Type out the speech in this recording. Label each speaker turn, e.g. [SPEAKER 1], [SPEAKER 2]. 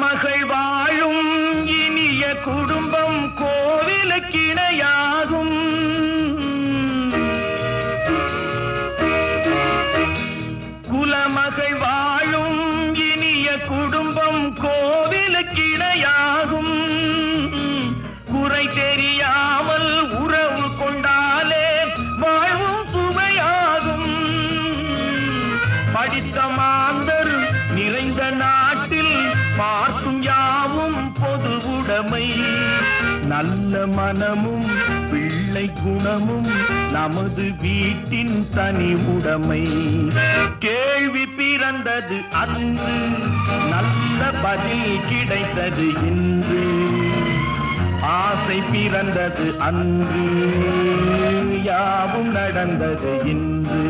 [SPEAKER 1] குலமகள் வாழும் இனிய குடும்பம் கோவிலுக்கிணையாகும். குலமகள் வாழும் இனிய குடும்பம் கோவிலுக்கிணையாகும். குறை தெரியாமல் உறவு கொண்டாலே வாழ்வும் சுவையாகும். படித்த மாந்தர் நிறைந்த நாட்டில் பார்க்கும் யாவும் பொது உடைமை. நல்ல மனமும் பிள்ளை குணமும் நமது வீட்டின் தனி உடைமை. கேள்வி பிறந்தது அன்று, நல்ல பதில் கிடைத்தது இன்று. ஆசை பிறந்தது அன்று, யாவும் நடந்தது இன்று.